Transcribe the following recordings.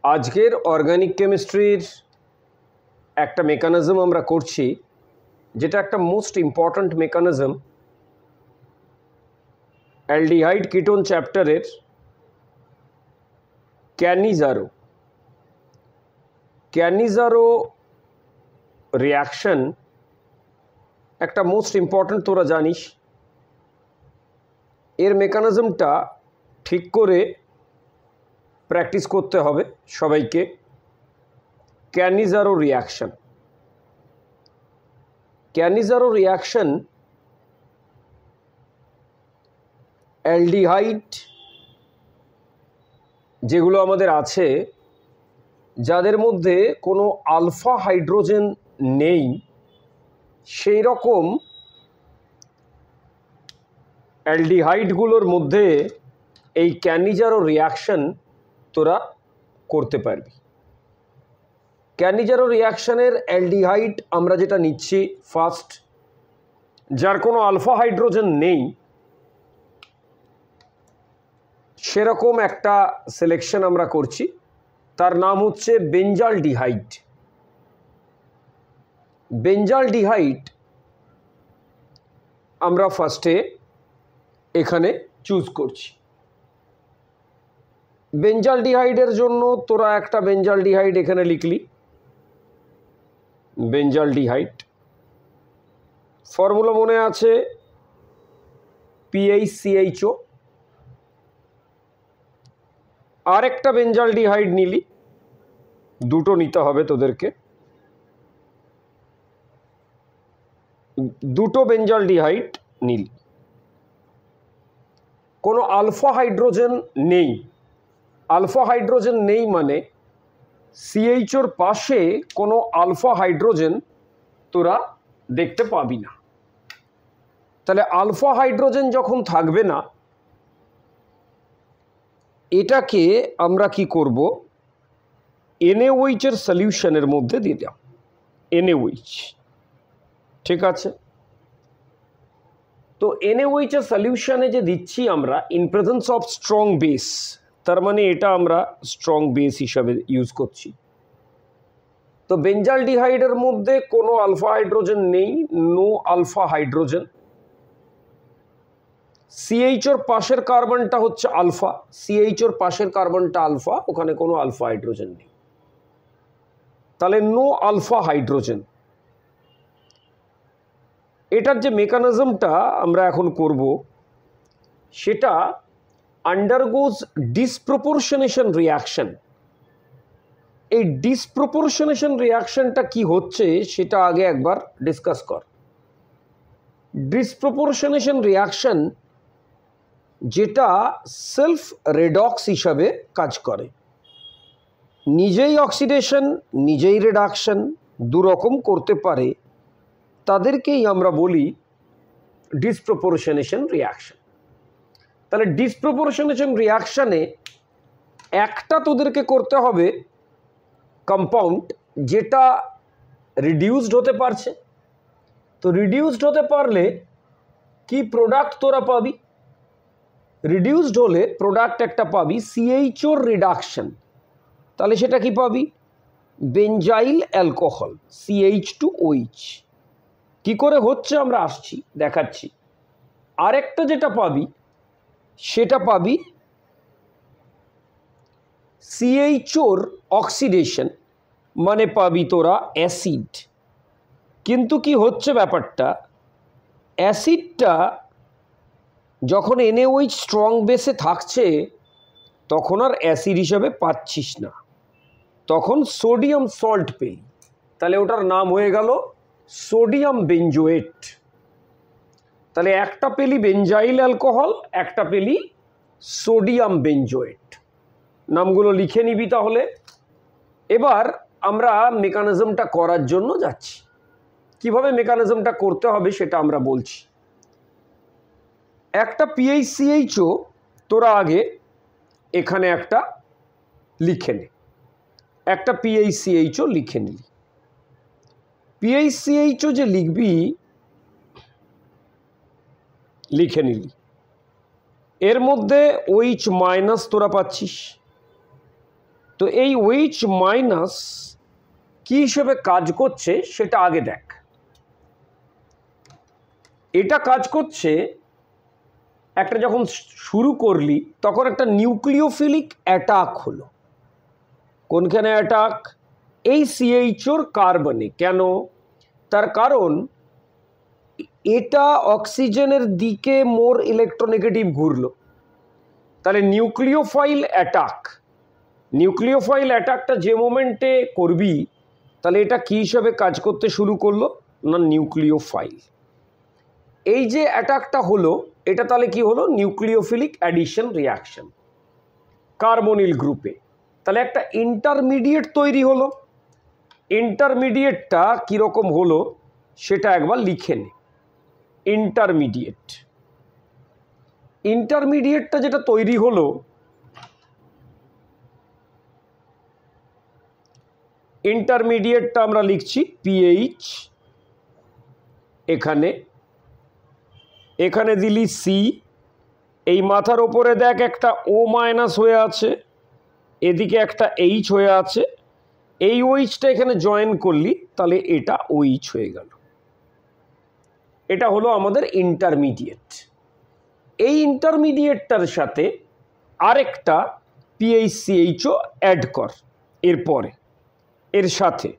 আজকের অর্গানিক কেমিস্ট্রির একটা মেকানিজম আমরা করছি, যেটা একটা most important mechanism aldehyde ketone চ্যাপ্টারের ক্যানিজারো রিয়াকশন একটা মোস্ট ইম্পর্ট্যান্ট, তোরা জানিস। এর মেকানিজমটা ঠিক করে প্র্যাকটিস করতে হবে সবাইকে। ক্যানিজারো রিয়াকশন অ্যালডিহাইড যেগুলো আমাদের আছে, যাদের মধ্যে কোনো আলফা হাইড্রোজেন নেই, সেই রকম অ্যালডিহাইডগুলোর মধ্যে এই ক্যানিজারো রিয়াকশন তোরা করতে পারবি। ক্যানিজারো রিয়াকশনের অ্যালডিহাইড আমরা যেটা নিচ্ছি, ফার্স্ট যার কোনো আলফা হাইড্রোজেন নেই, সেরকম একটা সিলেকশন আমরা করছি। তার নাম হচ্ছে বেঞ্জালডিহাইড। আমরা ফার্স্টে এখানে চুজ করছি। বেঞ্জালডিহাইডের জন্য তোরা একটা বেঞ্জালডিহাইড এখানে লিখলি। বেঞ্জালডিহাইড ফর্মুলা মনে আছে, PHCHO। আর একটা বেঞ্জালডিহাইড নিলি, দুটো নিতে হবে তোদেরকে। দুটো বেঞ্জালডিহাইড নিলি, কোনো আলফা হাইড্রোজেন নেই। আলফা হাইড্রোজেন নেই মানে CHOর পাশে কোনো আলফা হাইড্রোজেন তোরা দেখতে পাবি না। তাহলে আলফা হাইড্রোজেন যখন থাকবে না, এটাকে আমরা কি করব, NaOH এর সলিউশনের মধ্যে দিয়ে দাও। NaOH, ঠিক আছে। তো NaOH এর সলিউশনে যে দিচ্ছি আমরা in presence of strong base, তার মানে এটা আমরা স্ট্রং বেস হিসাবে ইউজ করছি। তো বেঞ্জালডিহাইডের মধ্যে কোনো আলফা হাইড্রোজেন নেই, নো আলফা হাইড্রোজেন। CHOর পাশের কার্বনটা হচ্ছে আলফা, CHOর পাশের কার্বনটা আলফা, ওখানে কোনো আলফা হাইড্রোজেন নেই। তাহলে নো আলফা হাইড্রোজেন। এটার যে মেকানিজমটা আমরা এখন করব, সেটা আন্ডারগোজ ডিসপ্রপোর্শনেশন রিয়াকশন। এই ডিসপ্রপোর্শনেশন রিয়াকশনটা কি হচ্ছে সেটা আগে একবার ডিসকাস কর। ডিসপ্রপোর্শনেশন রিয়াকশন যেটা সেলফ রেডক্স হিসাবে কাজ করে, নিজেই অক্সিডেশন নিজেই রিডাকশন দুরকম করতে পারে, তাদেরকেই আমরা বলি ডিসপ্রপোর্শনেশন রিয়াকশন। তাহলে ডিসপ্রপোর্শনেশন রিয়াকশানে একটা তোদেরকে করতে হবে কম্পাউন্ড যেটা রিডিউসড হতে পারছে। তো রিডিউসড হতে পারলে কি প্রোডাক্ট তোরা পাবি? রিডিউসড হলে প্রোডাক্ট একটা পাবি CHOর রিডাকশন। তাহলে সেটা কি পাবি? Benzyl alcohol, CH2OH। কি করে হচ্ছে আমরা আসছি, দেখাচ্ছি। আরেকটা যেটা পাবি, সেটা পাবি CHOর অক্সিডেশন, মানে পাবি তোরা অ্যাসিড। কিন্তু কি হচ্ছে ব্যাপারটা, অ্যাসিডটা যখন NaOH স্ট্রং বেসে থাকছে, তখন আর অ্যাসিড হিসাবে পাচ্ছিস না, তখন সোডিয়াম সল্ট পেলি। তাহলে ওটার নাম হয়ে গেল সোডিয়াম বেঞ্জোয়েট। তাহলে একটা পেলি বেঞ্জাইল অ্যালকোহল, একটা পেলি সোডিয়াম বেঞ্জোয়েট। নামগুলো লিখে নিবি তাহলে। এবার আমরা মেকানিজমটা করার জন্য যাচ্ছি। কিভাবে মেকানিজমটা করতে হবে সেটা আমরা বলছি। একটা PHCHO তোরা আগে এখানে একটা লিখে নে। একটা PHCHO লিখে নিলি। PHCHO যে লিখবি, লিখে নিলি। এর মধ্যে OH- তোরা পাচ্ছিস, তো এই OH মাইনাস কী হিসেবে কাজ করছে সেটা আগে দেখ। এটা কাজ করছে, একটা যখন শুরু করলি তখন একটা নিউক্লিওফিলিক অ্যাটাক হলো। কোনখানে অ্যাটাক? এই CHOর কার্বনে। কেন? তার কারণ এটা অক্সিজেনের দিকে মোর ইলেকট্রোনেগেটিভ ঘুরলো। তাহলে নিউক্লিওফাইল অ্যাটাক, নিউক্লিওফাইল অ্যাটাকটা যে মোমেন্টে করবি তাহলে এটা কী হিসাবে কাজ করতে শুরু করলো না নিউক্লিওফাইল। এই যে অ্যাটাকটা হলো এটা তাহলে কি হলো? নিউক্লিওফিলিক অ্যাডিশন রিয়াকশন কার্বনিল গ্রুপে। তাহলে একটা ইন্টারমিডিয়েট তৈরি হলো। ইন্টারমিডিয়েটটা কীরকম হলো সেটা একবার লিখে নে। ইন্টারমিডিয়েটটা যেটা তৈরি হলো, ইন্টারমিডিয়েটটা আমরা লিখছি PH, এখানে দিলি C, এই মাথার ওপরে দেখ একটা O মাইনাস হয়ে আছে, এদিকে একটা H হয়ে আছে, এই OHটা এখানে জয়েন করলি তাহলে এটা OH হয়ে গেল। এটা হলো আমাদের ইন্টারমিডিয়েট। এই ইন্টারমিডিয়েটটার সাথে আরেকটা PHCHO অ্যাড কর এরপরে এর সাথে,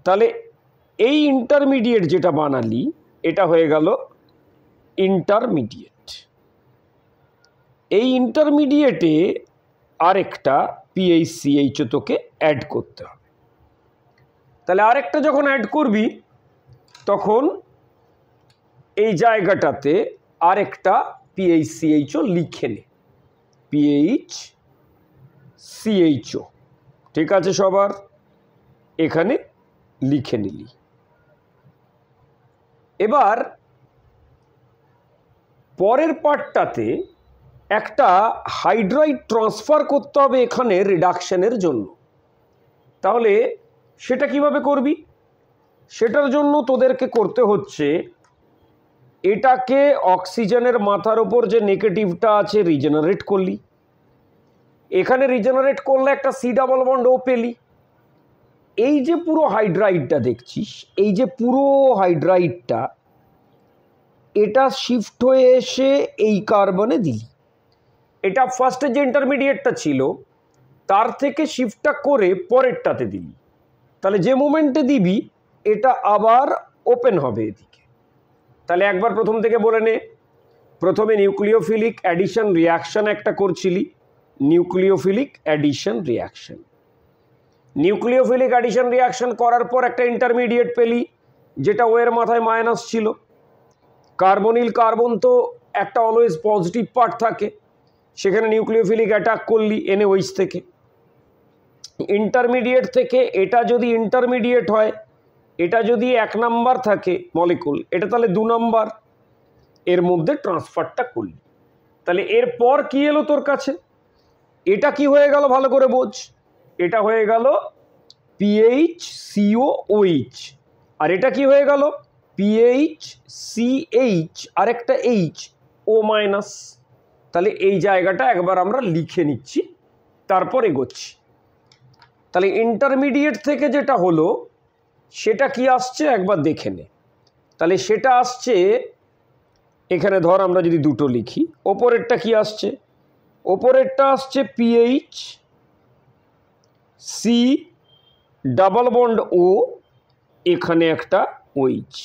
তাহলে এই ইন্টারমিডিয়েট যেটা বানালি এটা হয়ে গেল ইন্টারমিডিয়েট। এই ইন্টারমিডিয়েটে আরেকটা PHCHO তোকে অ্যাড করতে হবে। তাহলে আরেকটা যখন অ্যাড করবি তখন এই জায়গাটাতে আরেকটা PHCHO লিখে নে, PHCHO। ঠিক আছে, সবার এখানে লিখে নিলি। এবার পরের পার্টটাতে একটা হাইড্রাইড ট্রান্সফার করতে হবে এখানে রিডাকশনের জন্য। তাহলে সেটা কিভাবে করবি? সেটার জন্য তোদেরকে করতে হচ্ছে এটাকে অক্সিজেনের মাথার ওপর যে নেগেটিভটা আছে রিজেনারেট করলি, এখানে রিজেনারেট করলে একটা C ডাবল বন্ড O পেলি। এই যে পুরো হাইড্রাইডটা দেখছিস, এই যে পুরো হাইড্রাইডটা এটা শিফট হয়ে এসে এই কার্বনে দিলি। এটা ফার্স্টে যে ইন্টারমিডিয়েটটা ছিল তার থেকে শিফটটা করে পরেরটাতে দিলি। তাহলে যে মোমেন্টে দিবি এটা আবার ওপেন হবে এদিকে। তাহলে একবার প্রথম থেকে বলে নে। প্রথমে নিউক্লিওফিলিক অ্যাডিশন রিয়াকশন একটা করছিলি, nucleophilic addition reaction. Nucleophilic addition reaction করার পর একটা ইন্টারমিডিয়েট পেলি যেটা ও এর মাথায় মাইনাস ছিল। কার্বনিল কার্বন তো একটা অলওয়েজ পজিটিভ পার্ট থাকে, সেখানে নিউক্লিওফিলিক অ্যাটাক করলি NaOH থেকে। ইন্টারমিডিয়েট থেকে এটা যদি ইন্টারমিডিয়েট হয়, এটা যদি 1 নাম্বার থাকে মলিকুল, এটা তাহলে 2 নাম্বার, এর মধ্যে ট্রান্সফারটা করলি। তাহলে এরপর কি এলো তোর কাছে? এটা কি হয়ে গেল ভালো করে বোঝ। এটা হয়ে গেল PHCOOH, আর এটা কি হয়ে গেল? PHCH আর একটা H O মাইনাস। তাহলে এই জায়গাটা একবার আমরা লিখে নিচ্ছি, তারপর এগোচ্ছি। তাহলে ইন্টারমিডিয়েট থেকে যেটা হলো সেটা কি আসছে একবার দেখে নে। তাহলে সেটা আসছে এখানে, ধর আমরা যদি দুটো লিখি, ওপরেরটা কি আসছে? ওপরেরটা আসছে PHC ডাবল বন্ড O, এখানে একটা OH।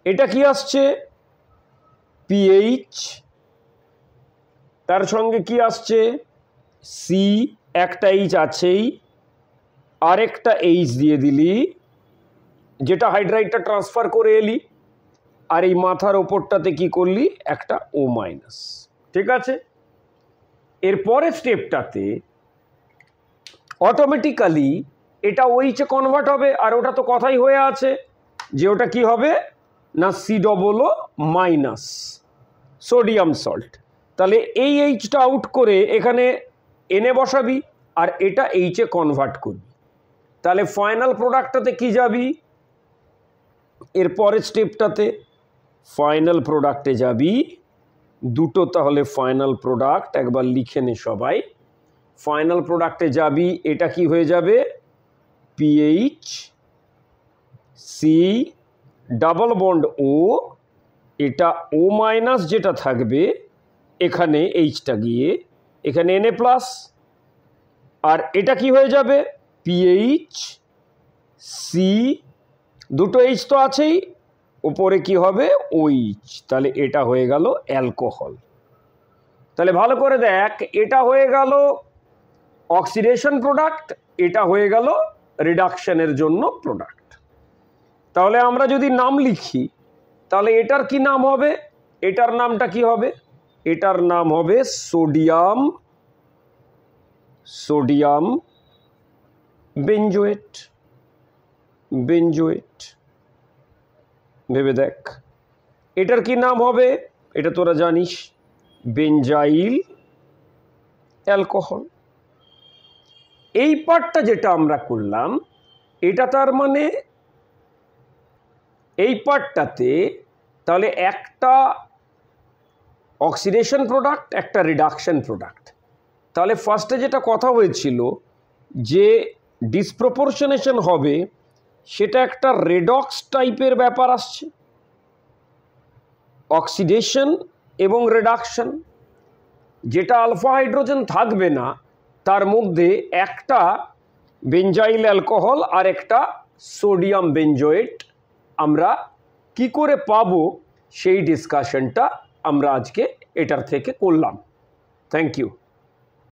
এটা কি আসছে? PH, তার সঙ্গে কি আসছে? C, একটা H আছেই, আরেকটা H দিয়ে দিলি যেটা হাইড্রাইডটা ট্রান্সফার করে এলি, আর এই মাথার ওপরটাতে কি করলি? একটা O মাইনাস। ঠিক আছে, এর পরের স্টেপটাতে অটোমেটিক্যালি এটা OH এ কনভার্ট হবে, আর ওটা তো কথাই হয়ে আছে যে ওটা কি হবে না COO মাইনাস সোডিয়াম সল্ট। তাহলে এই Hটা আউট করে এখানে Na বসাবি আর এটা H এ কনভার্ট করবি। তাহলে ফাইনাল প্রোডাক্টটাতে কি যাবি? এর পরের স্টেপটাতে ফাইনাল প্রোডাক্টে যাবি দুটো। তাহলে ফাইনাল প্রোডাক্ট একবার লিখে নে সবাই। ফাইনাল প্রোডাক্টে যাবি, এটা কি হয়ে যাবে পিএইচ সি ডাবল বন্ড ও, এটা ও মাইনাস যেটা থাকবে এখানে এইচটা গিয়ে এখানে এনএ প্লাস, আর এটা কি হয়ে যাবে পিএইচ সি, দুটো এইচ তো আছেই, উপরে কি হবে ওইচ, তাহলে এটা হয়ে গেল অ্যালকোহল। তাহলে ভালো করে দেখ, এটা হয়ে গেল অক্সিডেশন প্রোডাক্ট, এটা হয়ে গেল রিডাকশনের জন্য প্রোডাক্ট। তাহলে আমরা যদি নাম লিখি তাহলে এটার কি নাম হবে, এটার নামটা কি হবে, এটার নাম হবে সোডিয়াম সোডিয়াম বেঞ্জোয়েট। বেঞ্জোয়েট ভেবে দেখ, এটার কি নাম হবে, এটা তোরা জানিস বেঞ্জাইল অ্যালকোহল। এই পার্টটা যেটা আমরা করলাম এটা তার মানে এই পার্টটাতে তাহলে একটা অক্সিডেশন প্রোডাক্ট একটা রিডাকশন প্রোডাক্ট। তাহলে ফার্স্টে যেটা কথা হয়েছিল যে ডিসপ্রপোর্শনেশন হবে, সেটা একটা রেডক্স টাইপের ব্যাপার আসছে, অক্সিডেশন এবং রিডাকশন। যেটা আলফা হাইড্রোজেন থাকবে না তার মধ্যে একটা বেঞ্জাইল অ্যালকোহল আর একটা সোডিয়াম বেঞ্জোয়েট আমরা কি করে পাবো সেই ডিসকাশনটা আমরা আজকে এটার থেকে করলাম। Thank you.